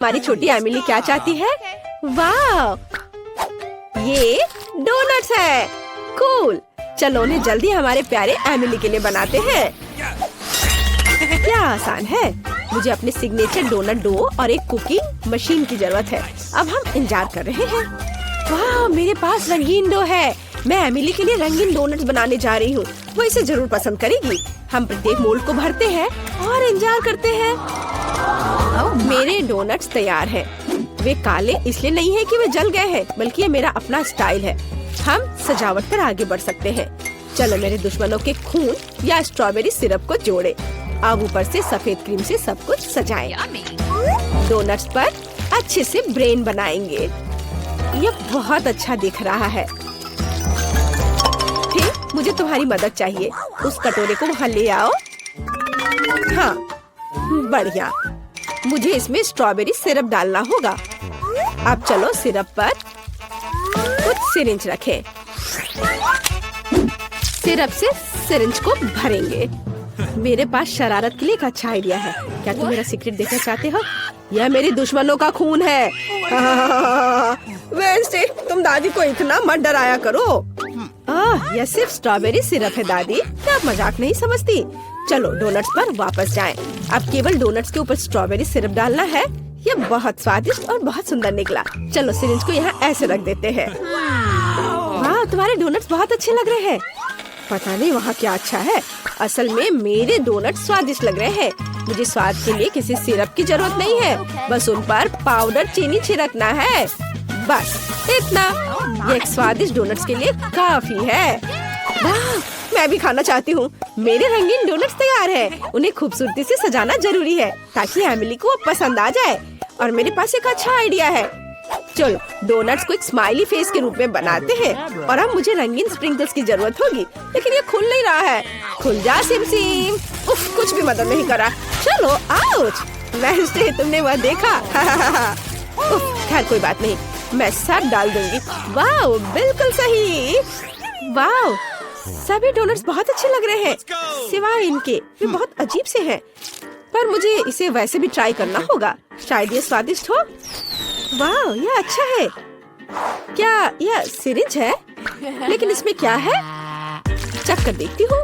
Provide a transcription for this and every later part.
हमारी छोटी एमिली क्या चाहती है? वाह, ये डोनट्स है। कूल, चलो उन्हें जल्दी हमारे प्यारे एमिली के लिए बनाते हैं। क्या आसान है। मुझे अपने सिग्नेचर डोनट डो और एक कुकिंग मशीन की जरूरत है। अब हम इंतजार कर रहे हैं। वाह, मेरे पास रंगीन डो है। मैं एमिली के लिए रंगीन डोनट्स बनाने जा रही हूँ। वो इसे जरूर पसंद करेगी। हम प्रत्येक मोल्ड को भरते हैं और इंतजार करते हैं। मेरे डोनट्स तैयार हैं। वे काले इसलिए नहीं है कि वे जल गए हैं, बल्कि ये मेरा अपना स्टाइल है। हम सजावट पर आगे बढ़ सकते हैं। चलो मेरे दुश्मनों के खून या स्ट्रॉबेरी सिरप को जोड़े। अब ऊपर से सफेद क्रीम से सब कुछ सजाएं। डोनट्स पर अच्छे से ब्रेन बनाएंगे। ये बहुत अच्छा दिख रहा है। फिर मुझे तुम्हारी मदद चाहिए। उस कटोरे को वहाँ ले आओ। हाँ, बढ़िया। मुझे इसमें स्ट्रॉबेरी सिरप डालना होगा। अब चलो सिरप पर कुछ सिरिंज रखें। सिरप से सिरिंज को भरेंगे। मेरे पास शरारत के लिए एक अच्छा आइडिया है। क्या तुम मेरा सीक्रेट देखना चाहते हो? यह मेरे दुश्मनों का खून है। वेंसडे, तुम दादी को इतना मत डराया करो। यह सिर्फ स्ट्रॉबेरी सिरप है दादी। क्या आप मजाक नहीं समझती? चलो डोनट्स पर वापस जाएं। अब केवल डोनट्स के ऊपर स्ट्रॉबेरी सिरप डालना है। यह बहुत स्वादिष्ट और बहुत सुंदर निकला। चलो सिरिंज को यहाँ ऐसे रख देते हैं। वाह, तुम्हारे डोनट्स बहुत अच्छे लग रहे हैं। पता नहीं वहाँ क्या अच्छा है। असल में मेरे डोनट स्वादिष्ट लग रहे हैं। मुझे स्वाद के लिए किसी सिरप की जरूरत नहीं है। बस उन पर पाउडर चीनी छिड़कना है। बस इतना। ये एक स्वादिष्ट डोनट्स के लिए काफी है। वाह, मैं भी खाना चाहती हूँ। मेरे रंगीन डोनट्स तैयार हैं। उन्हें खूबसूरती से सजाना जरूरी है ताकि एमिली को पसंद आ जाए। और मेरे पास एक अच्छा आइडिया है। चलो डोनट्स को एक स्माइली फेस के रूप में बनाते हैं। और अब मुझे रंगीन स्प्रिंकल्स की जरूरत होगी, लेकिन ये खुल नहीं रहा है। खुल जा सिम सिम। उफ, कुछ भी मदद नहीं करा। चलो आउच। वेंसडे, तुमने वह देखा? उफ, खैर कोई बात नहीं, मैं सब डाल दूंगी। वाह, बिल्कुल सही। वाह, सभी डोनट्स बहुत अच्छे लग रहे हैं सिवाय इनके। वे बहुत अजीब से हैं। पर मुझे इसे वैसे भी ट्राई करना होगा। शायद ये स्वादिष्ट हो। वाह, यह अच्छा है। क्या यह सिरिंज है? लेकिन इसमें क्या है? चख कर देखती हूँ।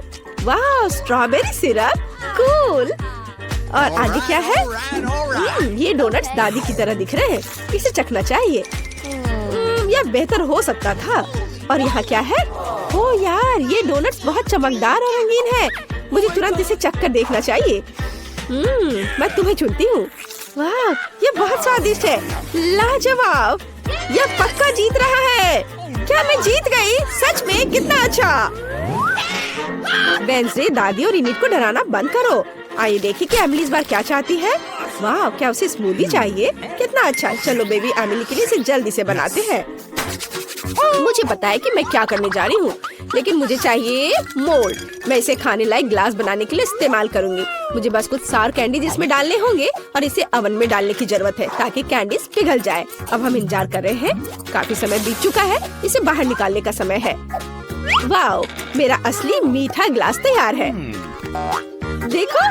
वाह, स्ट्रॉबेरी सिरप। कूल। और आगे क्या है? ये डोनट्स दादी की तरह दिख रहे हैं। इसे चखना चाहिए। यह बेहतर हो सकता था। और यहाँ क्या है? ओह यार, ये डोनट्स बहुत चमकदार और रंगीन है। मुझे तुरंत इसे चख कर देखना चाहिए। मैं तुम्हें चुनती हूँ। वाह, ये बहुत स्वादिष्ट है। लाजवाब। यह पक्का जीत रहा है। क्या मैं जीत गई? सच में? कितना अच्छा। वेंसडे, दादी और इनिट को डराना बंद करो। आइए देखिए कि एमिली इस बार क्या चाहती है। वाह, क्या उसे स्मूदी चाहिए? कितना अच्छा। चलो बेबी एमिली के लिए इसे जल्दी से बनाते हैं। मुझे पता है कि मैं क्या करने जा रही हूँ, लेकिन मुझे चाहिए मोल्ड। मैं इसे खाने लायक ग्लास बनाने के लिए इस्तेमाल करूंगी। मुझे बस कुछ सार कैंडीज इसमें डालने होंगे और इसे ओवन में डालने की जरूरत है ताकि कैंडीज पिघल जाए। अब हम इंतजार कर रहे हैं। काफी समय बीत चुका है। इसे बाहर निकालने का समय है। वाह, मेरा असली मीठा ग्लास तैयार है। देखो,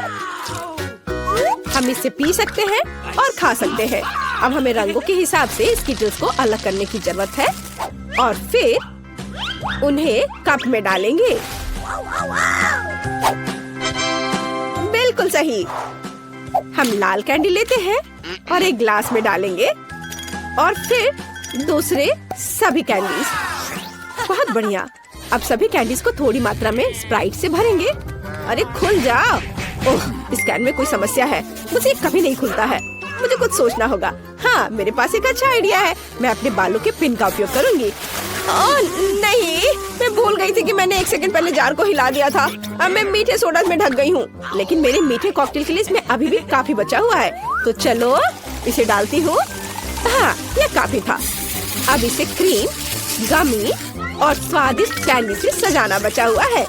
हम इसे पी सकते हैं और खा सकते हैं। अब हमें रंगों के हिसाब से स्किटल्स को अलग करने की जरूरत है और फिर उन्हें कप में डालेंगे। बिल्कुल सही। हम लाल कैंडी लेते हैं और एक ग्लास में डालेंगे और फिर दूसरे सभी कैंडीज। बहुत बढ़िया। अब सभी कैंडीज को थोड़ी मात्रा में स्प्राइट से भरेंगे। अरे खुल जाओ। ओह, इस कैन में कोई समस्या है। मुझे कभी नहीं खुलता है। मुझे कुछ सोचना होगा। हाँ, मेरे पास एक अच्छा आइडिया है। मैं अपने बालों के पिन का उपयोग करूंगी। ओह नहीं, मैं भूल गई थी कि मैंने 1 सेकंड पहले जार को हिला दिया था। अब मैं मीठे सोडा में ढक गई हूँ, लेकिन मेरे मीठे कॉकटेल के लिए इसमें अभी भी काफी बचा हुआ है। तो चलो इसे डालती हूँ। हाँ, यह काफी था। अब इसे क्रीम, गमी और स्वादिष्ट कैंडी से सजाना बचा हुआ है।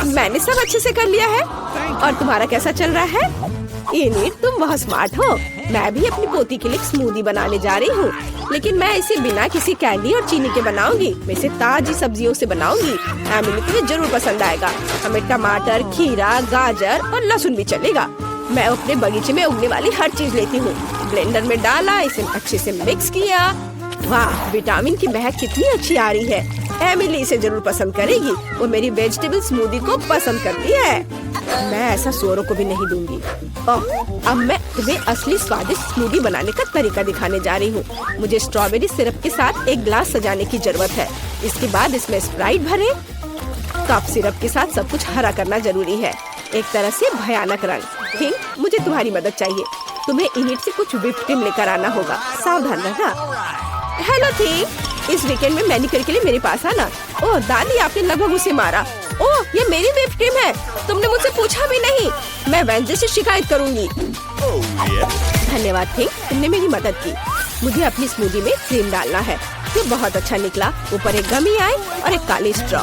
मैंने सब अच्छे से कर लिया है। और तुम्हारा कैसा चल रहा है? इनिट, तुम बहुत स्मार्ट हो। मैं भी अपनी पोती के लिए स्मूदी बनाने जा रही हूँ, लेकिन मैं इसे बिना किसी कैंडी और चीनी के बनाऊंगी। मैं इसे ताजी सब्जियों से बनाऊंगी। एमिली को ये जरूर पसंद आएगा। हमें टमाटर, खीरा, गाजर और लहसुन भी चलेगा। मैं अपने बगीचे में उगने वाली हर चीज लेती हूँ। ब्लेंडर में डाला, इसे अच्छे से मिक्स किया। वाह, विटामिन की महक कितनी अच्छी आ रही है। एमिली इसे जरूर पसंद करेगी। वो मेरी वेजिटेबल स्मूदी को पसंद करती है। मैं ऐसा सुअरों को भी नहीं दूंगी। ओह, अब मैं तुम्हें असली स्वादिष्ट स्मूदी बनाने का तरीका दिखाने जा रही हूँ। मुझे स्ट्रॉबेरी सिरप के साथ एक ग्लास सजाने की जरूरत है। इसके बाद इसमें स्प्राइट भरे। कप सिरप के साथ सब कुछ हरा करना जरूरी है, एक तरह से भयानक रंग। थिंक, मुझे तुम्हारी मदद चाहिए। तुम्हें इनिट से कुछ व्हिप्ड क्रीम लेकर आना होगा। सावधान रहना। हेलो थिंक, इस वीकेंड में मैनिक्योर के लिए मेरे पास आना। ओह दादी, आपने लगभग उसे मारा। ओह, ये मेरी व्हिप्ड क्रीम है। तुमने मुझसे पूछा भी नहीं। मैं वेंसडे से शिकायत करूंगी। धन्यवाद थिंक, तुमने मेरी मदद की। मुझे अपनी स्मूदी में क्रीम डालना है। ये बहुत अच्छा निकला। ऊपर एक गमी आई और एक काली स्ट्रॉ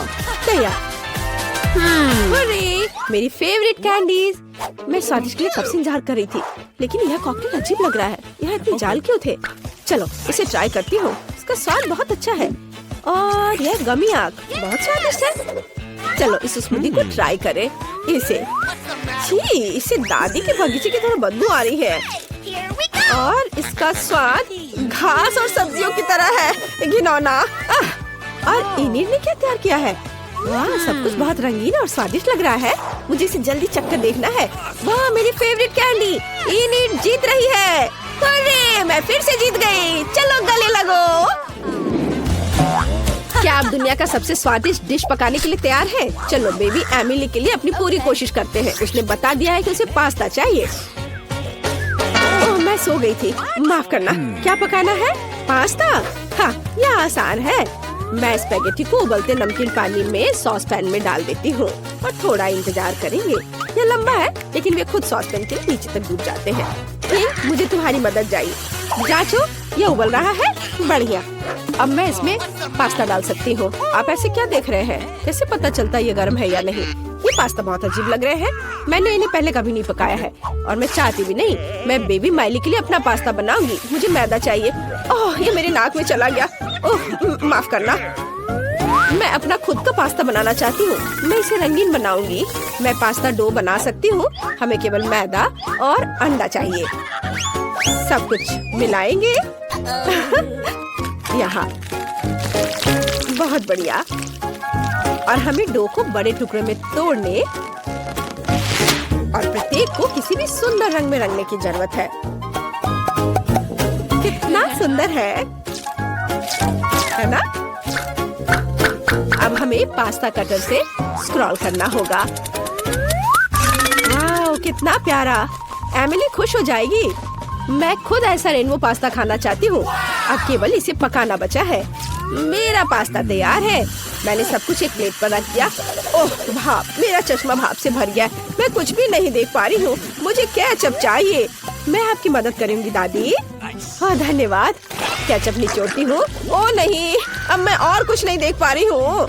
तैयार। मेरी फेवरेट कैंडीज। मैं स्वादिष्ट के लिए कब से इंतजार कर रही थी, लेकिन यह कॉकटेल अजीब लग रहा है। यहाँ इतने जाल क्यों थे? चलो इसे ट्राई करती हूँ। इसका स्वाद बहुत अच्छा है और यह गमी आग बहुत स्वादिष्ट है। चलो इस स्मूदी को ट्राई करें। इससे दादी के बगीचे की तरह बदबू आ रही है और इसका स्वाद घास और सब्जियों की तरह है। घिनौना। और इनिट ने क्या तैयार किया है? वाह, सब कुछ बहुत रंगीन और स्वादिष्ट लग रहा है। मुझे इसे जल्दी चखकर देखना है। वाह, मेरी फेवरेट कैंडी। इनिट जीत रही है। अरे, मैं फिर से जीत गई। चलो गले लगो। क्या आप दुनिया का सबसे स्वादिष्ट डिश पकाने के लिए तैयार हैं? चलो बेबी एमिली के लिए अपनी पूरी कोशिश करते हैं। उसने बता दिया है कि उसे पास्ता चाहिए। ओह, मैं सो गई थी, माफ करना। क्या पकाना है? पास्ता? हाँ, यह आसान है। मैं स्पैगेटी को उबलते नमकीन पानी में सॉस पैन में डाल देती हूँ और थोड़ा इंतजार करेंगे। यह लंबा है, लेकिन वे खुद सॉस पैन के नीचे तक डूब जाते हैं। मुझे तुम्हारी मदद चाहिए। जांचो, यह उबल रहा है। बढ़िया। अब मैं इसमें पास्ता डाल सकती हूँ। आप ऐसे क्या देख रहे हैं? कैसे पता चलता ये गर्म है या नहीं? ये पास्ता बहुत अजीब लग रहे हैं। मैंने इन्हें पहले कभी नहीं पकाया है और मैं चाहती भी नहीं। मैं बेबी माइली के लिए अपना पास्ता बनाऊंगी। मुझे मैदा चाहिए। ओह, ये मेरे नाक में चला गया। ओह, माफ करना। मैं अपना खुद का पास्ता बनाना चाहती हूँ। मैं इसे रंगीन बनाऊंगी। मैं पास्ता डो बना सकती हूँ। हमें केवल मैदा और अंडा चाहिए। सब कुछ मिलाएंगे। यहाँ बहुत बढ़िया। और हमें डो को बड़े टुकड़े में तोड़ने और प्रत्येक को किसी भी सुंदर रंग में रंगने की जरूरत है। कितना सुंदर है ना? अब हमें पास्ता कटर से स्क्रॉल करना होगा। वाह, कितना प्यारा। एमिली खुश हो जाएगी। मैं खुद ऐसा रेनबो पास्ता खाना चाहती हूँ। अब केवल इसे पकाना बचा है। मेरा पास्ता तैयार है। मैंने सब कुछ एक प्लेट पर रख दिया। ओह भाप, मेरा चश्मा भाप से भर गया। मैं कुछ भी नहीं देख पा रही हूँ। मुझे केचप चाहिए। मैं आपकी मदद करूँगी दादी। हाँ धन्यवाद। केचप निचोड़ती हूँ। ओह नहीं, अब मैं और कुछ नहीं देख पा रही हूँ।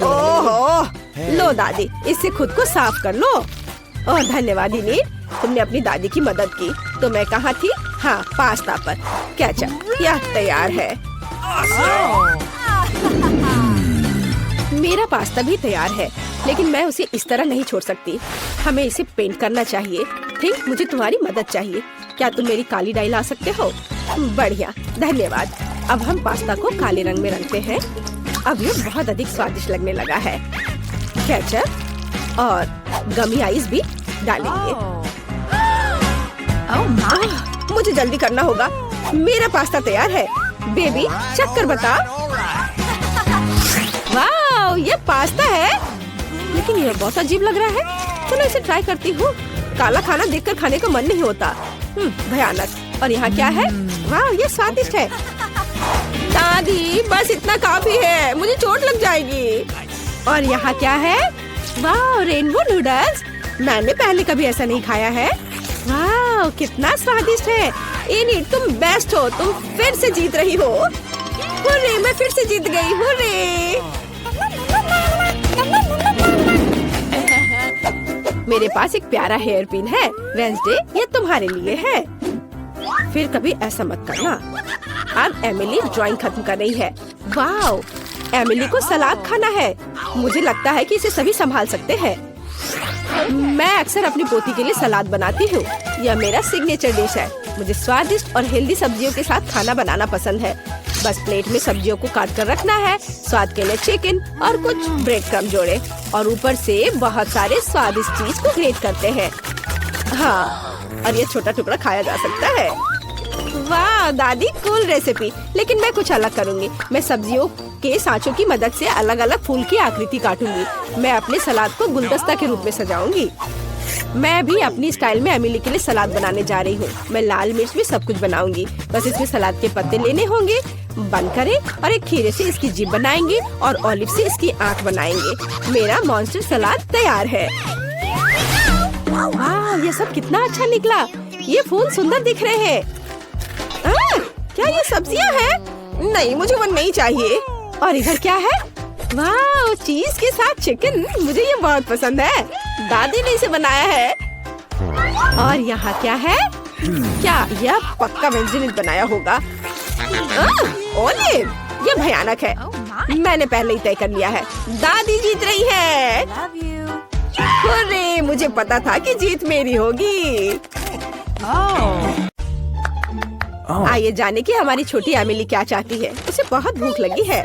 ओह लो दादी, इससे खुद को साफ कर लो। ओह धन्यवाद इनिट, तुमने अपनी दादी की मदद की। तो मैं कहाँ थी? हाँ, पास्ता पर। केचप यह तैयार है। मेरा पास्ता भी तैयार है, लेकिन मैं उसे इस तरह नहीं छोड़ सकती। हमें इसे पेंट करना चाहिए। ठीक, मुझे तुम्हारी मदद चाहिए। क्या तुम मेरी काली डाई ला सकते हो? बढ़िया, धन्यवाद। अब हम पास्ता को काले रंग में रंगते हैं। अब ये बहुत अधिक स्वादिष्ट लगने लगा है। केचप और गमी आइस भी डालेंगे। मुझे जल्दी करना होगा। मेरा पास्ता तैयार है। बेबी चख कर बता। वाह, ये पास्ता है, लेकिन ये बहुत अजीब लग रहा है। चलो इसे ट्राई करती हूँ। काला खाना देखकर खाने का मन नहीं होता। भयानक। और यहाँ क्या है? वाह, ये स्वादिष्ट है। दादी बस इतना काफी है, मुझे चोट लग जाएगी। और यहाँ क्या है? वाह, रेनबो नूडल्स। मैंने पहले कभी ऐसा नहीं खाया है। वाह, कितना स्वादिष्ट है। इनिट, तुम बेस्ट हो। तुम फिर से जीत रही हो। हुर्रे, मैं फिर से जीत गई। हुर्रे। मेरे पास एक प्यारा हेयर पिन है। वेंसडे, ये तुम्हारे लिए है। फिर कभी ऐसा मत करना। अब एमिली ड्राइंग खत्म कर रही है। वाह, एमिली को सलाद खाना है। मुझे लगता है कि इसे सभी संभाल सकते हैं। मैं अक्सर अपनी पोती के लिए सलाद बनाती हूँ। यह मेरा सिग्नेचर डिश है। मुझे स्वादिष्ट और हेल्दी सब्जियों के साथ खाना बनाना पसंद है। बस प्लेट में सब्जियों को काट कर रखना है। स्वाद के लिए चिकन और कुछ ब्रेड क्रम्ब जोड़े और ऊपर से बहुत सारे स्वादिष्ट चीज को ग्रेट करते हैं। हाँ, और ये छोटा टुकड़ा खाया जा सकता है। वाह दादी, कूल रेसिपी। लेकिन मैं कुछ अलग करूँगी। मैं सब्जियों के सांचों की मदद से अलग अलग फूल की आकृति काटूंगी। मैं अपने सलाद को गुलदस्ता के रूप में सजाऊंगी। मैं भी अपनी स्टाइल में एमिली के लिए सलाद बनाने जा रही हूँ। मैं लाल मिर्च में सब कुछ बनाऊंगी। बस इसमें सलाद के पत्ते लेने होंगे, बंद करें और एक खीरे से इसकी जीभ बनाएंगे और ऑलिव से इसकी आंख बनाएंगे। मेरा मॉन्स्टर सलाद तैयार है। वाह, ये सब कितना अच्छा निकला। ये फूल सुंदर दिख रहे हैं। क्या ये सब्जियां हैं? नहीं, मुझे वो नहीं चाहिए। और इधर क्या है? वाह, चीज के साथ चिकन। मुझे ये बहुत पसंद है। दादी ने इसे बनाया है। और यहाँ क्या है? क्या यह पक्का वेंसडे ने बनाया होगा? ओलिव, ये भयानक है। मैंने पहले ही तय कर लिया है। दादी जीत रही है। अरे, मुझे पता था कि जीत मेरी होगी। आइए जाने कि हमारी छोटी एमिली क्या चाहती है। उसे बहुत भूख लगी है।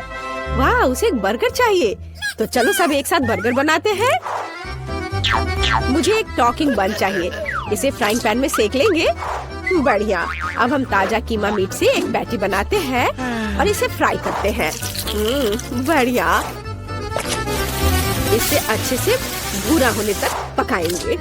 वाह, उसे एक बर्गर चाहिए। तो चलो सब एक साथ बर्गर बनाते हैं। मुझे एक टॉकिंग बन चाहिए। इसे फ्राइंग पैन में सेक लेंगे। बढ़िया। अब हम ताजा कीमा मीट से एक पैटी बनाते हैं और इसे फ्राई करते हैं। बढ़िया। इसे अच्छे से भूरा होने तक पकाएंगे।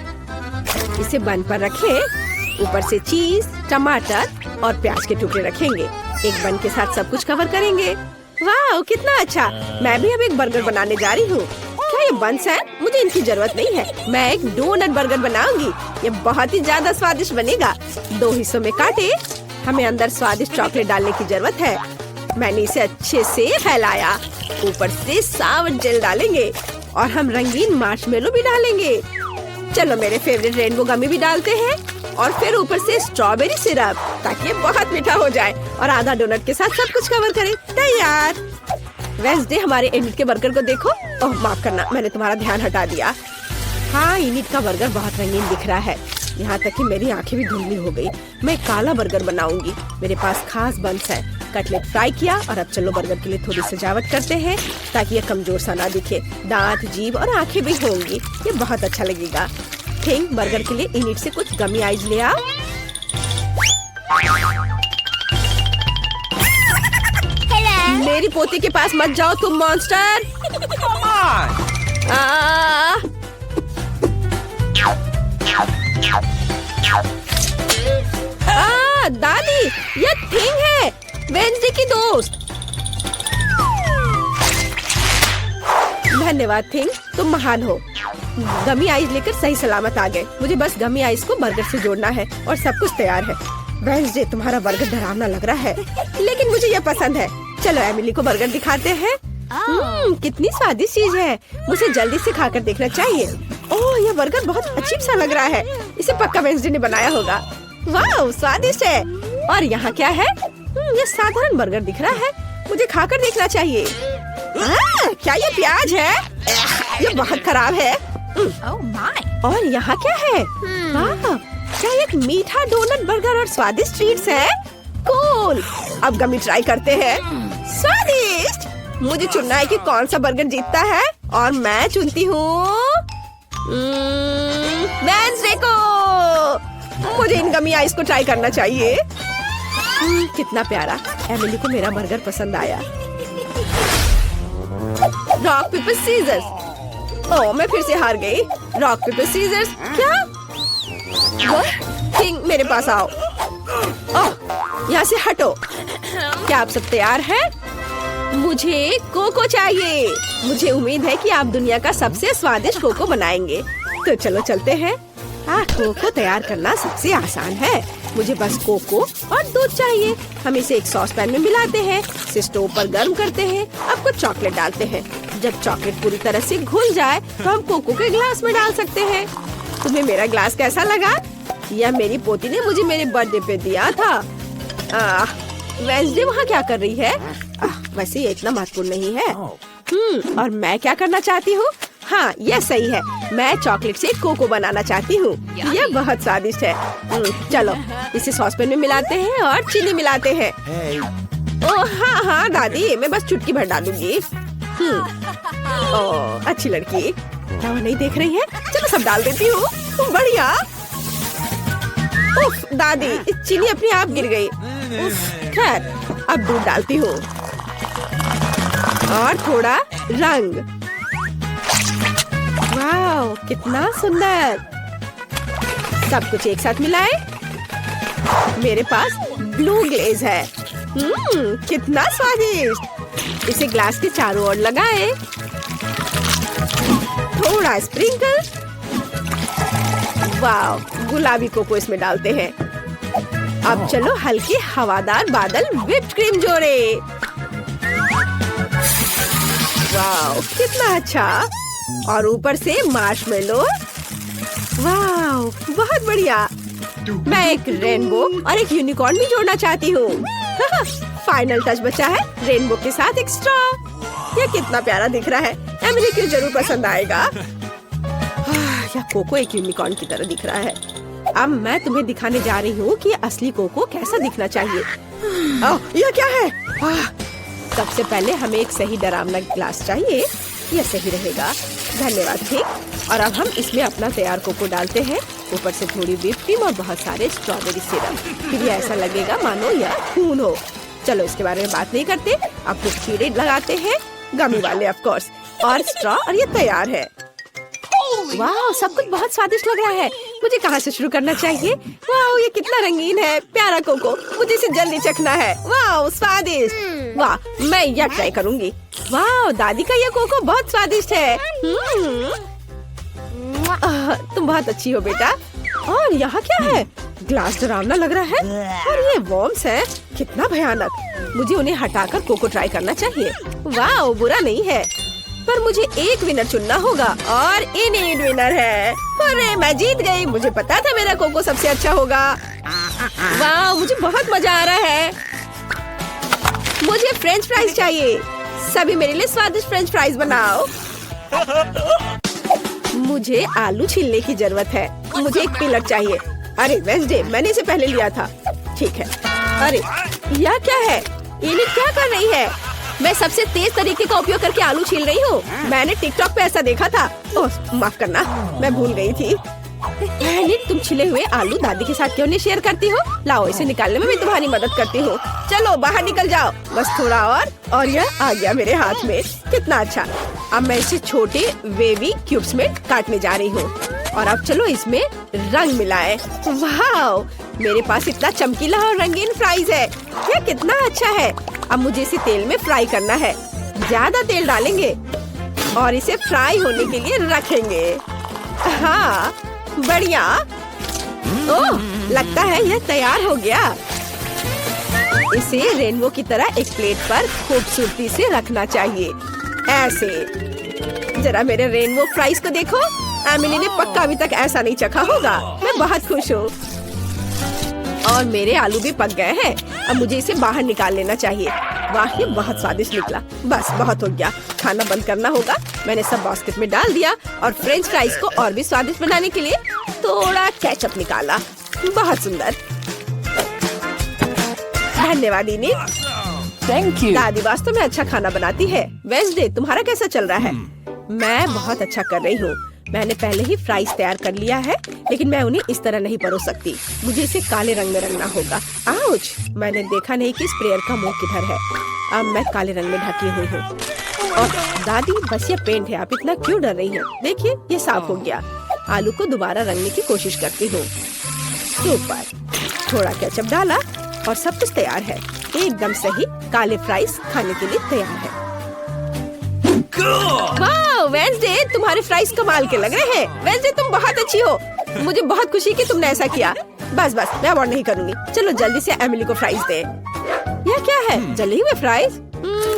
इसे बन पर रखें। ऊपर से चीज, टमाटर और प्याज के टुकड़े रखेंगे। एक बन के साथ सब कुछ कवर करेंगे। वाह, कितना अच्छा। मैं भी अब एक बर्गर बनाने जा रही हूँ। क्या ये बंस है? मुझे इनकी जरूरत नहीं है। मैं एक डोनट बर्गर बनाऊंगी। ये बहुत ही ज्यादा स्वादिष्ट बनेगा। 2 हिस्सों में काटे। हमें अंदर स्वादिष्ट चॉकलेट डालने की जरूरत है। मैंने इसे अच्छे से फैलाया। ऊपर से सावर जेल डालेंगे और हम रंगीन मार्शमेलो भी डालेंगे। चलो मेरे फेवरेट रेनबो गमी भी डालते हैं और फिर ऊपर से स्ट्रॉबेरी सिरप, ताकि ये बहुत मीठा हो जाए। और आधा डोनट के साथ सब कुछ कवर करें। तैयार। वेंसडे, हमारे इनिट के बर्गर को देखो। ओह, माफ करना, मैंने तुम्हारा ध्यान हटा दिया। हाँ, इनिट का बर्गर बहुत रंगीन दिख रहा है। यहाँ तक कि मेरी आंखें भी धुंधली हो गई। मैं काला बर्गर बनाऊंगी। मेरे पास खास बंस है। कटलेट फ्राई किया और अब चलो बर्गर के लिए थोड़ी सजावट करते हैं ताकि ये कमजोर सा ना दिखे। दांत, जीभ और आंखें भी होंगी। ये बहुत अच्छा लगेगा। थिंक, बर्गर के लिए इनिट से कुछ गमी आइज ले आओ। मेरी पोती के पास मत जाओ तुम मॉन्स्टर। दादी, ये थिंग है, वेंसडे की दोस्त। धन्यवाद थिंग, तुम महान हो। गमी आइस लेकर सही सलामत आ गए। मुझे बस गमी आइस को बर्गर से जोड़ना है और सब कुछ तैयार है। वेंसडे, तुम्हारा बर्गर डरावना लग रहा है, लेकिन मुझे ये पसंद है। चलो एमिली को बर्गर दिखाते हैं। कितनी स्वादिष्ट चीज है। मुझे जल्दी से खाकर देखना चाहिए। ओह, यह बर्गर बहुत अजीब सा लग रहा है। इसे पक्का वेंसडे ने बनाया होगा। वाह, स्वादिष्ट है। और यहाँ क्या है? ये साधारण बर्गर दिख रहा है। मुझे खाकर देखना चाहिए। क्या ये प्याज है? ये बहुत खराब है। और यहाँ क्या है? क्या एक मीठा डोनट बर्गर और स्वादिष्ट ट्रीट्स है? कूल। अब गमी ट्राई करते हैं। स्वादिष्ट। मुझे चुनना है कि कौन सा बर्गर जीतता है और मैं चुनती हूँ वेंसडे को। मुझे इन गमी आइस को ट्राई करना चाहिए। कितना प्यारा। एमिली को मेरा बर्गर पसंद आया। Rock paper seizures. ओह, मैं फिर से हार गई। Rock paper scissors. क्या? किंग, मेरे पास आओ। ओह, यहाँ से हटो। क्या आप सब तैयार हैं? मुझे कोको चाहिए। मुझे उम्मीद है कि आप दुनिया का सबसे स्वादिष्ट कोको बनाएंगे। तो चलो चलते हैं। कोको तैयार करना सबसे आसान है। मुझे बस कोको और दूध चाहिए। हम इसे एक सॉस पैन में मिलाते हैं। इसे स्टोव पर गर्म करते हैं। अब कुछ चॉकलेट डालते हैं। जब चॉकलेट पूरी तरह से घुल जाए तो हम कोको के ग्लास में डाल सकते हैं। तुम्हें मेरा ग्लास कैसा लगा? यह मेरी पोती ने मुझे मेरे बर्थडे पे दिया था। वेंसडे वहाँ क्या कर रही है? वैसे ये इतना महत्वपूर्ण नहीं है। और मैं क्या करना चाहती हूँ? हाँ, यह सही है। मैं चॉकलेट से कोको बनाना चाहती हूँ। यह बहुत स्वादिष्ट है। चलो इसे सॉसपैन में मिलाते हैं और चीनी मिलाते हैं। ओह हाँ हाँ दादी, मैं बस चुटकी भर डालूंगी। ओह अच्छी लड़की, क्या वो नहीं देख रही है? चलो सब डाल देती हूँ। बढ़िया। उफ दादी, चीनी अपने आप गिर गई। खैर अब दूध डालती हूँ और थोड़ा रंग। वाह कितना सुंदर। सब कुछ एक साथ मिलाए। मेरे पास ब्लू ग्लेज है। कितना स्वादिष्ट। इसे ग्लास के चारों ओर लगाए। थोड़ा स्प्रिंकल। वाह गुलाबी कोको इसमें डालते हैं। अब चलो हल्के हवादार बादल व्हिप्ड क्रीम जोड़े। वाह कितना अच्छा। और ऊपर से मार्शमेलो। वाह बहुत बढ़िया। मैं एक रेनबो और एक यूनिकॉर्न भी जोड़ना चाहती हूँ। फाइनल टच बचा है रेनबो के साथ एक स्ट्रॉ। यह कितना प्यारा दिख रहा है। एमिली को जरूर पसंद आएगा। यह कोको एक यूनिकॉर्न की तरह दिख रहा है। अब मैं तुम्हें दिखाने जा रही हूँ कि असली कोको कैसा दिखना चाहिए। यह क्या है? सबसे पहले हमें एक सही डरावना ग्लास चाहिए। यह सही रहेगा। धन्यवाद ठीक। और अब हम इसमें अपना तैयार कोको डालते हैं। ऊपर से थोड़ी व्हिप क्रीम और बहुत सारे स्ट्रॉबेरी सिरप। फिर ये ऐसा लगेगा मानो यह खून हो। चलो इसके बारे में बात नहीं करते। अब कुछ कीड़े लगाते हैं, गमी वाले ऑफ कोर्स, और स्ट्रॉ, और ये तैयार है। वाह सब कुछ बहुत स्वादिष्ट लग रहा है। मुझे कहाँ से शुरू करना चाहिए? वाह ये कितना रंगीन है। प्यारा कोको, मुझे इसे जल्दी चखना है। वाह स्वादिष्ट। वाह मैं यह ट्राई करूंगी। वाह दादी का यह कोको बहुत स्वादिष्ट है। तुम बहुत अच्छी हो बेटा। और यहाँ क्या है? ग्लास डरावना लग रहा है। और ये वॉर्म्स है। कितना भयानक। मुझे उन्हें हटाकर कोको ट्राई करना चाहिए। वाह बुरा नहीं है, पर मुझे एक विनर चुनना होगा और इनएड विनर है। अरे मैं जीत गई। मुझे पता था मेरा कोको सबसे अच्छा होगा। वाह मुझे बहुत मजा आ रहा है। मुझे फ्रेंच फ्राइज चाहिए। सभी मेरे लिए स्वादिष्ट फ्रेंच फ्राइज बनाओ। मुझे आलू छीलने की जरूरत है। मुझे एक पिलर चाहिए। अरे वेंसडे, मैंने इसे पहले लिया था। ठीक है। अरे यह क्या है? ये क्या कर रही है? मैं सबसे तेज तरीके का उपयोग करके आलू छील रही हूँ। मैंने टिकटॉक पे ऐसा देखा था। ओह माफ करना, मैं भूल गई थी। तुम छिले हुए आलू दादी के साथ क्यों नहीं शेयर करती हो? लाओ इसे निकालने में मैं तुम्हारी मदद करती हूँ। चलो बाहर निकल जाओ। बस थोड़ा और यह आ गया मेरे हाथ में। कितना अच्छा। अब मैं इसे छोटे वेवी क्यूब्स में काटने जा रही हूँ। और अब चलो इसमें रंग मिलाए। वाह मेरे पास इतना चमकीला और रंगीन फ्राइज है। यह कितना अच्छा है। अब मुझे इसे तेल में फ्राई करना है। ज्यादा तेल डालेंगे और इसे फ्राई होने के लिए रखेंगे। हाँ बढ़िया। ओह लगता है यह तैयार हो गया। इसे रेनबो की तरह एक प्लेट पर खूबसूरती से रखना चाहिए। ऐसे। जरा मेरे रेनबो फ्राइज को देखो। एमिली ने पक्का अभी तक ऐसा नहीं चखा होगा। मैं बहुत खुश हूँ। और मेरे आलू भी पक गए हैं। अब मुझे इसे बाहर निकाल लेना चाहिए। वाह ये बहुत स्वादिष्ट निकला। बस बहुत हो गया। खाना बंद करना होगा। मैंने सब बास्केट में डाल दिया और फ्रेंच फ्राइज को और भी स्वादिष्ट बनाने के लिए थोड़ा केचप निकाला। बहुत सुंदर। धन्यवाद इनी। Thank you. दादी वास्तव में अच्छा खाना बनाती है। वेंसडे तुम्हारा कैसा चल रहा है? मैं बहुत अच्छा कर रही हूँ। मैंने पहले ही फ्राइज तैयार कर लिया है, लेकिन मैं उन्हें इस तरह नहीं परोस सकती। मुझे इसे काले रंग में रंगना होगा। आउच! मैंने देखा नहीं कि स्प्रेयर का मुंह किधर है। अब मैं काले रंग में ढकी हुई हूँ। और दादी बस ये पेंट है। आप इतना क्यों डर रही हैं? देखिए ये साफ हो गया। आलू को दोबारा रंगने की कोशिश करती हूँ। सुपर। थोड़ा केचप डाला और सब कुछ तैयार है। एकदम सही। काले फ्राइज खाने के लिए तैयार है। वाह वेंसडे, तुम्हारे फ्राइज कमाल के लग रहे हैं। वेंसडे तुम बहुत अच्छी हो। मुझे बहुत खुशी कि तुमने ऐसा किया। बस मैं और नहीं करूँगी। चलो जल्दी से एमिली को फ्राइज दे। यह क्या है? जले हुए फ्राइज?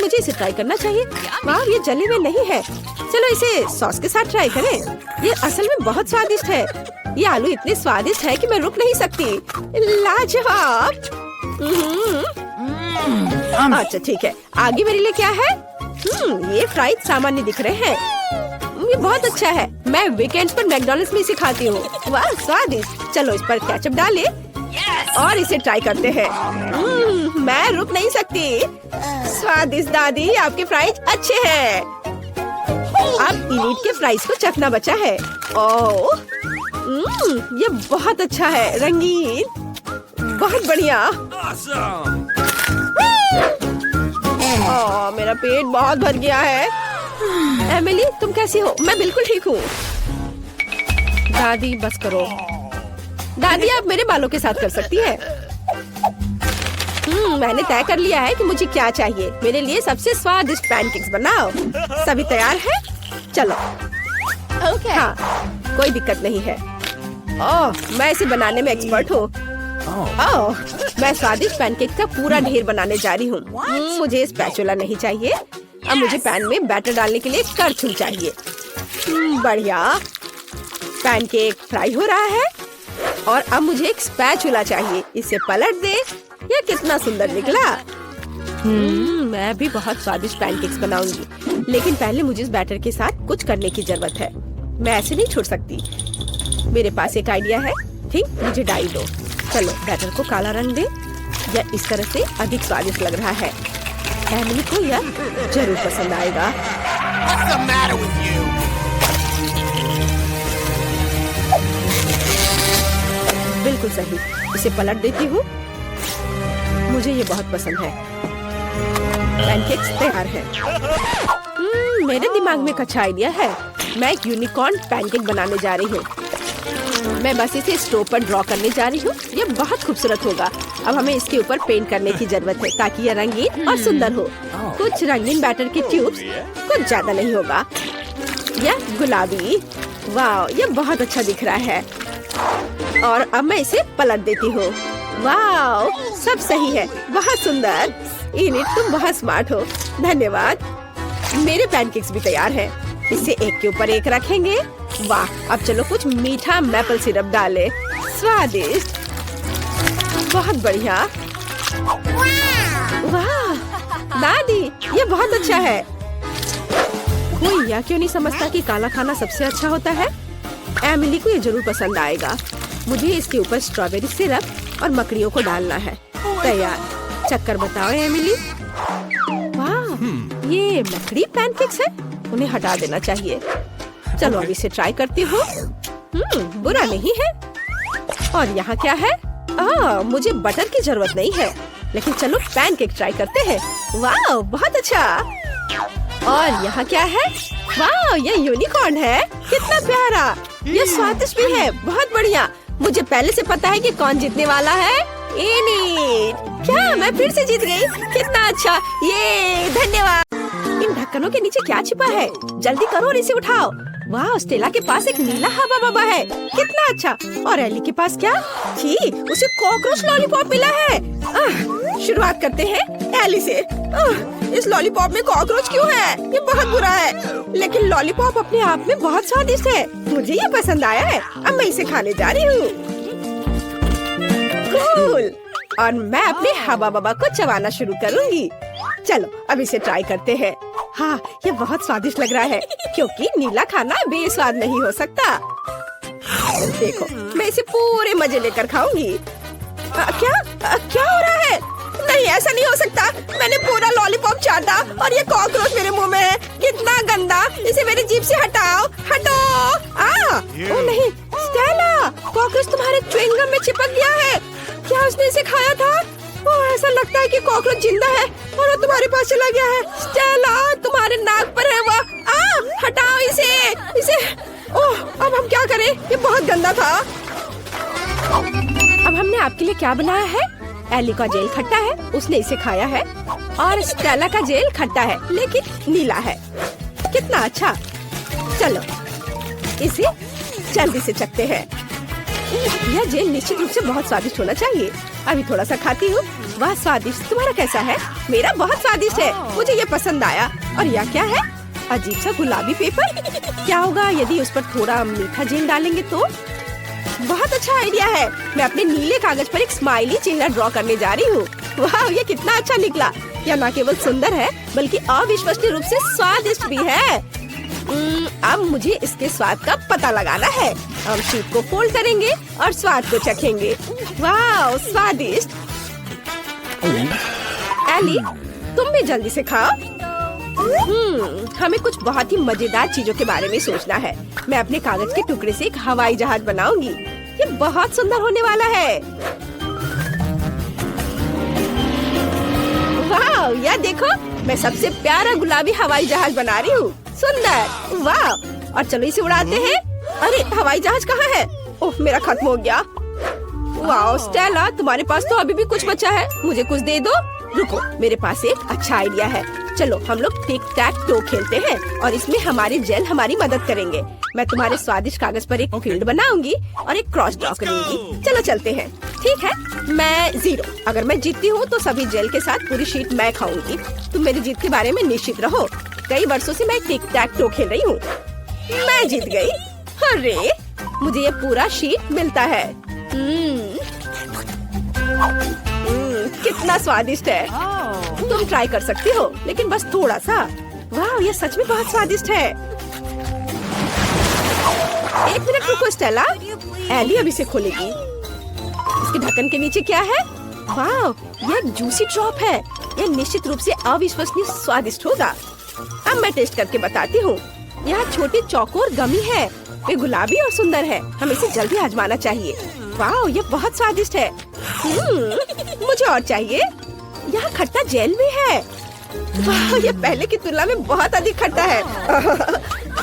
मुझे इसे ट्राई करना चाहिए। वाह ये जले हुए नहीं है। चलो इसे सॉस के साथ ट्राई करें। ये असल में बहुत स्वादिष्ट है। ये आलू इतने स्वादिष्ट है कि मैं रुक नहीं सकती। लाजवाब। अच्छा ठीक है। आगे मेरे लिए क्या है? ये फ्राइज सामान्य दिख रहे हैं। ये बहुत अच्छा है। मैं वीकेंड्स पर मैकडॉनल्ड्स में इसे खाती हूँ। वाह स्वादिष्ट। चलो इस पर केचप डालें और इसे ट्राई करते हैं। मैं रुक नहीं सकती। स्वादिष्ट दादी, आपके फ्राइज अच्छे हैं। अब इलीट के फ्राइज को चखना बचा है। ओह, ये बहुत अच्छा है, रंगीन, बहुत बढ़िया। ओह, मेरा पेट बहुत भर गया है। एमिली, तुम कैसी हो? मैं बिल्कुल ठीक हूँ। दादी बस करो। दादी, आप मेरे बालों के साथ कर सकती है। मैंने तय कर लिया है कि मुझे क्या चाहिए। मेरे लिए सबसे स्वादिष्ट पैनकेक्स बनाओ। सभी तैयार है? चलो। ओके। हाँ, कोई दिक्कत नहीं है। ओह, मैं इसे बनाने में एक्सपर्ट हूँ। ओह, मैं स्वादिष्ट पैनकेक का पूरा ढेर बनाने जा रही हूँ। मुझे स्पैचुला नहीं चाहिए। अब मुझे पैन में बैटर डालने के लिए करछुल चाहिए। बढ़िया। पैनकेक फ्राई हो रहा है और अब मुझे एक स्पैचुला चाहिए। इसे पलट दे। यह कितना सुंदर निकला। मैं भी बहुत स्वादिष्ट पैनकेक्स बनाऊंगी, लेकिन पहले मुझे इस बैटर के साथ कुछ करने की जरूरत है। मैं ऐसे नहीं छोड़ सकती। मेरे पास एक आइडिया है। ठीक, मुझे डाई दो। चलो बैटर को काला रंग दे। यह इस तरह से अधिक स्वादिष्ट लग रहा है। एमिली को यह जरूर पसंद आएगा। बिल्कुल सही। इसे पलट देती हूँ। मुझे ये बहुत पसंद है। पैनकेक्स तैयार है। मेरे दिमाग में एक अच्छा आइडिया है। मैं एक यूनिकॉर्न पैनकेक बनाने जा रही हूँ। मैं बस इसे स्टोव पर ड्रॉ करने जा रही हूँ। ये बहुत खूबसूरत होगा। अब हमें इसके ऊपर पेंट करने की जरूरत है ताकि यह रंगीन और सुंदर हो। कुछ रंगीन बैटर के ट्यूब्स, कुछ ज्यादा नहीं होगा। यह गुलाबी। वाह, यह बहुत अच्छा दिख रहा है। और अब मैं इसे पलट देती हूँ। वाह, सब सही है। बहुत सुंदर। इलिट, तुम बहुत स्मार्ट हो। धन्यवाद। मेरे पैनकेक्स भी तैयार हैं। इसे एक के ऊपर एक रखेंगे। वाह, अब चलो कुछ मीठा मैपल सिरप डालें। स्वादिष्ट, बहुत बढ़िया। वाह दादी, ये बहुत अच्छा है। कोई यह क्यों नहीं समझता कि काला खाना सबसे अच्छा होता है? एमिली को ये जरूर पसंद आएगा। मुझे इसके ऊपर स्ट्रॉबेरी सिरप और मकड़ियों को डालना है। तैयार। चक्कर बताओ एमिली। वाह, ये मकड़ी पैनकेक्स है। उन्हें हटा देना चाहिए। चलो अब इसे ट्राई करती हूँ। बुरा नहीं है। और यहाँ क्या है? मुझे बटर की जरूरत नहीं है, लेकिन चलो पैनकेक ट्राई करते हैं। वाह, बहुत अच्छा। और यहाँ क्या है? वाह, ये यूनिकॉर्न है। कितना प्यारा। ये स्वादिष्ट भी है। बहुत बढ़िया। मुझे पहले से पता है कि कौन जीतने वाला है। इलिट। क्या मैं फिर से जीत गई? कितना अच्छा। ये धन्यवाद। इन ढक्कनों के नीचे क्या छिपा है? जल्दी करो और इसे उठाओ। वाह, स्टेला के पास एक नीला हवा बबा है। कितना अच्छा। और एली के पास क्या? छी, उसे कॉकरोच लॉलीपॉप मिला है। शुरुआत करते हैं एली से। इस लॉलीपॉप में कॉकरोच क्यों है? ये बहुत बुरा है। लेकिन लॉलीपॉप अपने आप में बहुत स्वादिष्ट है। मुझे ये पसंद आया है। अब मैं इसे खाने जा रही हूँ। कूल। और मैं अपने हवा बबा को चबाना शुरू करूँगी। चलो अब इसे ट्राई करते हैं। हाँ, ये बहुत स्वादिष्ट लग रहा है, क्योंकि नीला खाना बेस्वाद नहीं हो सकता। देखो, मैं इसे पूरे मजे लेकर खाऊंगी। क्या हो रहा है? नहीं, ऐसा नहीं हो सकता। मैंने पूरा लॉलीपॉप चाटा और ये कॉकरोच मेरे मुंह में है। कितना गंदा। इसे मेरी जीभ से हटाओ। हटो। ओ नहीं, स्टेला, कॉकरोच तुम्हारे च्युइंगम में चिपक गया है। क्या उसने इसे खाया था? ऐसा लगता है कि कॉकरोच जिंदा है और वो तुम्हारे पास चला गया है। स्टेला, तुम्हारे नाक पर है वो। हटाओ इसे। ओह, अब हम क्या करें? ये बहुत गंदा था। अब हमने आपके लिए क्या बनाया है? एली का जेल खट्टा है, उसने इसे खाया है। और स्टेला का जेल खट्टा है, लेकिन नीला है। कितना अच्छा। चलो इसे जल्दी से चखते हैं। यह जेल निश्चित रूप से बहुत स्वादिष्ट होना चाहिए। अभी थोड़ा सा खाती हूँ। वाह, स्वादिष्ट। तुम्हारा कैसा है? मेरा बहुत स्वादिष्ट है। मुझे ये पसंद आया। और यह क्या है? अजीब सा गुलाबी पेपर। क्या होगा यदि उस पर थोड़ा मीठा जेल डालेंगे तो? बहुत अच्छा आइडिया है। मैं अपने नीले कागज पर एक स्माइली चेहरा ड्रॉ करने जा रही हूँ। वाह, ये कितना अच्छा निकला। यह न केवल सुंदर है, बल्कि अविश्वसनीय रूप से स्वादिष्ट भी है। अब मुझे इसके स्वाद का पता लगाना है। हम शीट को फोल्ड करेंगे और स्वाद को चखेंगे। वाह, स्वादिष्ट। एली, तुम भी जल्दी से खाओ। हमें कुछ बहुत ही मजेदार चीजों के बारे में सोचना है। मैं अपने कागज के टुकड़े से एक हवाई जहाज बनाऊंगी। ये बहुत सुंदर होने वाला है। वाह, यह देखो, मैं सबसे प्यारा गुलाबी हवाई जहाज बना रही हूँ। सुंदर, वाह। और चलो इसे उड़ाते हैं। अरे, हवाई जहाज कहाँ है? ओह, मेरा खत्म हो गया। वाह स्टेला, तुम्हारे पास तो अभी भी कुछ बचा है। मुझे कुछ दे दो। रुको, मेरे पास एक अच्छा आइडिया है। चलो हम लोग टिक टैक टो खेलते हैं और इसमें हमारे जेल हमारी मदद करेंगे। मैं तुम्हारे स्वादिष्ट कागज पर एक फील्ड बनाऊंगी और एक क्रॉस ड्रॉ करूंगी। चलो चलते हैं। ठीक है, मैं 0। अगर मैं जीतती हूँ तो सभी जेल के साथ पूरी शीट मैं खाऊंगी। तुम मेरी जीत के बारे में निश्चित रहो। कई वर्षों से मैं टिक टैक टो खेल रही हूँ। मैं जीत गई। अरे, मुझे ये पूरा शीट मिलता है। कितना स्वादिष्ट है। तुम ट्राई कर सकती हो, लेकिन बस थोड़ा सा। वाह, ये सच में बहुत स्वादिष्ट है। एक मिनट रुको स्टेला, एली अभी से खोलेगी। इसके ढक्कन के नीचे क्या है? वाह, ये जूसी ड्रॉप है। यह निश्चित रूप से अविश्वसनीय स्वादिष्ट होगा। अब मैं टेस्ट करके बताती हूँ। यह छोटी चौकोर गमी है। वे गुलाबी और सुंदर है। हमें इसे जल्दी आजमाना चाहिए। वाह, ये बहुत स्वादिष्ट है। मुझे और चाहिए। यहाँ खट्टा जेल भी है। वाह, ये पहले की तुलना में बहुत अधिक खट्टा है।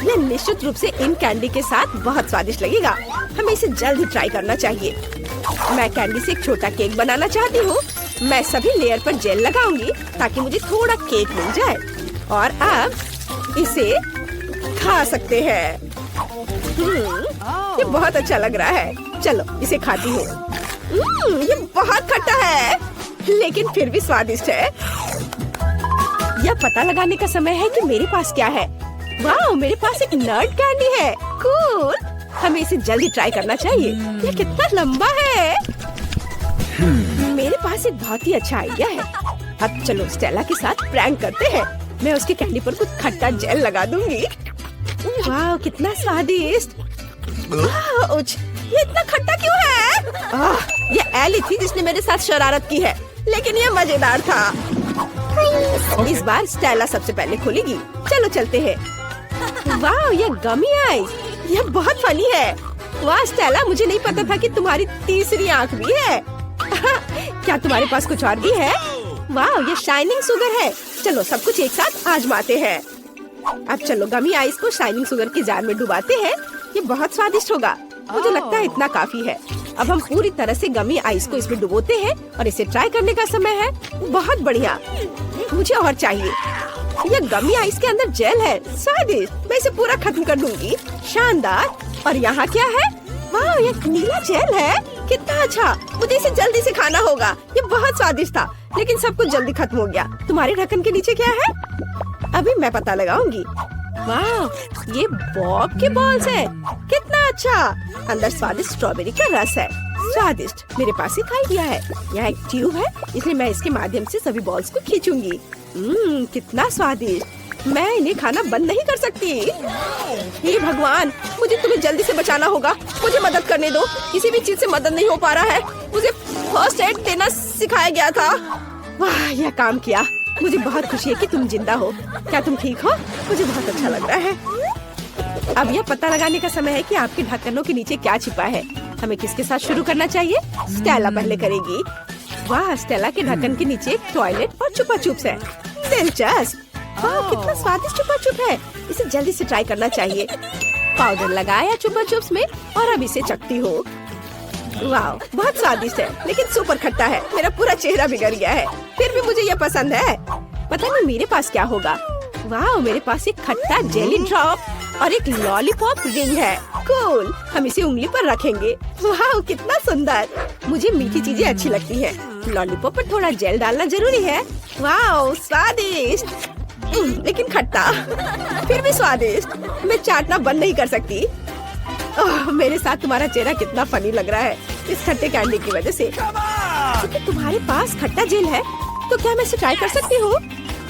यह निश्चित रूप से इन कैंडी के साथ बहुत स्वादिष्ट लगेगा। हमें इसे जल्दी ट्राई करना चाहिए। मैं कैंडी से एक छोटा केक बनाना चाहती हूँ। मैं सभी लेयर पर जेल लगाऊंगी ताकि मुझे थोड़ा केक मिल जाए। और अब इसे खा सकते हैं। ये बहुत अच्छा लग रहा है। चलो इसे खाती हूँ। ये बहुत खट्टा है, लेकिन फिर भी स्वादिष्ट है। यह पता लगाने का समय है कि मेरे पास क्या है। वाह, मेरे पास एक नट कैंडी है। कूल, हमें इसे जल्दी ट्राई करना चाहिए। यह कितना लंबा है। मेरे पास एक बहुत ही अच्छा आइडिया है। अब चलो स्टेला के साथ प्रैंक करते हैं। मैं उसके कैंडी पर कुछ खट्टा जेल लगा दूंगी। वाह, कितना स्वादिष्ट। ये इतना खट्टा क्यों है? ये एली थी जिसने मेरे साथ शरारत की है, लेकिन ये मजेदार था। इस बार स्टेला सबसे पहले खोलेगी। चलो चलते हैं। वाह, ये गमी आइस, ये बहुत फनी है। वाह स्टेला, मुझे नहीं पता था कि तुम्हारी तीसरी आंख भी है। क्या तुम्हारे पास कुछ और भी है? वाह, ये शाइनिंग शुगर है। चलो सब कुछ एक साथ आजमाते हैं। अब चलो गमी आइस को शाइनिंग शुगर के जार में डुबाते हैं। ये बहुत स्वादिष्ट होगा। मुझे लगता है इतना काफी है। अब हम पूरी तरह से गमी आइस को इसमें डुबोते हैं और इसे ट्राई करने का समय है। बहुत बढ़िया, मुझे और चाहिए। ये गमी आइस के अंदर जेल है। स्वादिष्ट, मैं इसे पूरा खत्म कर दूंगी। शानदार। और यहाँ क्या है? वाह, ये नीला जेल है। कितना अच्छा, मुझे इसे जल्दी से खाना होगा। ये बहुत स्वादिष्ट था, लेकिन सब कुछ जल्दी खत्म हो गया। तुम्हारे ढक्कन के नीचे क्या है? अभी मैं पता लगाऊंगी। वाह, ये बॉब के बॉल्स है। कितना अच्छा। अंदर स्वादिष्ट स्ट्रॉबेरी का रस है। स्वादिष्ट। मेरे पास एक आइडिया है। यहाँ एक ट्यूब है, इसलिए मैं इसके माध्यम से सभी बॉल्स को खींचूंगी। कितना स्वादिष्ट। मैं इन्हें खाना बंद नहीं कर सकती। हे भगवान, मुझे तुम्हें जल्दी से बचाना होगा। मुझे मदद करने दो। किसी भी चीज से मदद नहीं हो पा रहा है। मुझे फर्स्ट एड देना सिखाया गया था। वाह, यह काम किया। मुझे बहुत खुशी है कि तुम जिंदा हो। क्या तुम ठीक हो? मुझे बहुत अच्छा लग रहा है। अब यह पता लगाने का समय है कि आपके ढक्कनों के नीचे क्या छिपा है। हमें किसके साथ शुरू करना चाहिए? स्टेला पहले करेगी। वाह, स्टेला के ढक्कन के नीचे एक टॉयलेट और चुपा चुप्स है। दिलचस्प। वाह, कितना स्वादिष्ट चुपा चुप है। इसे जल्दी से ट्राई करना चाहिए। पाउडर लगाया चुपा चुप्स में और अब इसे चखती हूँ। वाह, बहुत स्वादिष्ट है, लेकिन सुपर खट्टा है। मेरा पूरा चेहरा बिगड़ गया है। फिर भी मुझे यह पसंद है। पता नहीं मेरे पास क्या होगा। वाह, मेरे पास एक खट्टा जेली ड्रॉप और एक लॉलीपॉप रिंग है। कूल, हम इसे उंगली पर रखेंगे। वाह, कितना सुंदर। मुझे मीठी चीजें अच्छी लगती है। लॉलीपॉप पर थोड़ा जेल डालना जरूरी है। वाह, स्वादिष्ट, लेकिन खट्टा, फिर भी स्वादिष्ट। मैं चाटना बंद नहीं कर सकती। मेरे साथ तुम्हारा चेहरा कितना फनी लग रहा है इस खट्टे कैंडी की वजह से। क्योंकि तुम्हारे पास खट्टा जेल है, तो क्या मैं इसे ट्राई कर सकती हूँ?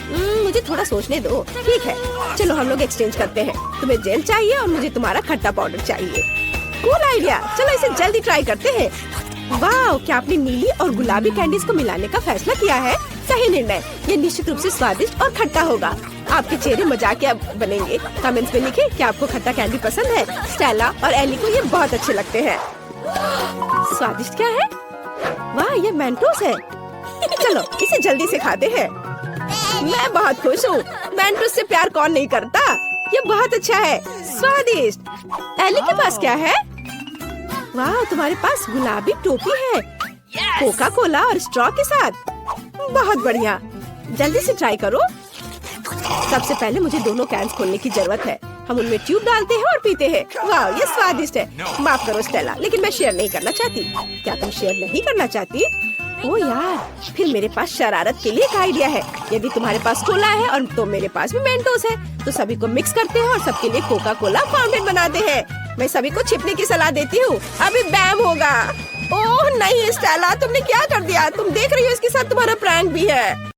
मुझे थोड़ा सोचने दो। ठीक है, चलो हम लोग एक्सचेंज करते हैं। तुम्हें जेल चाहिए और मुझे तुम्हारा खट्टा पाउडर चाहिए। कूल आइडिया, चलो इसे जल्दी ट्राई करते हैं। वाह, क्या आपने नीली और गुलाबी कैंडीज को मिलाने का फैसला किया है? सही निर्णय। ये निश्चित रूप से स्वादिष्ट और खट्टा होगा। आपके चेहरे मजाकिया बनेंगे। कमेंट्स में लिखें कि आपको खट्टा कैंडी पसंद है। स्टेला और एली को ये बहुत अच्छे लगते हैं। स्वादिष्ट क्या है? वाह, ये मेंटोस है। चलो इसे जल्दी से खाते हैं। मैं बहुत खुश हूँ। मेंटोस से प्यार कौन नहीं करता? ये बहुत अच्छा है, स्वादिष्ट। एली के पास क्या है? वाह, तुम्हारे पास गुलाबी टोपी है, कोका कोला और स्ट्रॉ के साथ। बहुत बढ़िया, जल्दी से ट्राई करो। सबसे पहले मुझे दोनों कैंस खोलने की जरूरत है। हम उनमें ट्यूब डालते हैं और पीते हैं। वाह, ये स्वादिष्ट है। माफ करो स्टेला, लेकिन मैं शेयर नहीं करना चाहती। क्या तुम शेयर नहीं करना चाहती? ओ यार, फिर मेरे पास शरारत के लिए एक आइडिया है। यदि तुम्हारे पास कोला है और तो मेरे पास भी मेंटोस है, तो सभी को मिक्स करते हैं और सबके लिए कोका कोला फाउंटेन बनाते हैं। मैं सभी को छिपने की सलाह देती हूँ। अभी बैम होगा। ओह नहीं स्टेला, तुमने क्या कर दिया? तुम देख रही हो इसके साथ तुम्हारा प्रैंक भी है।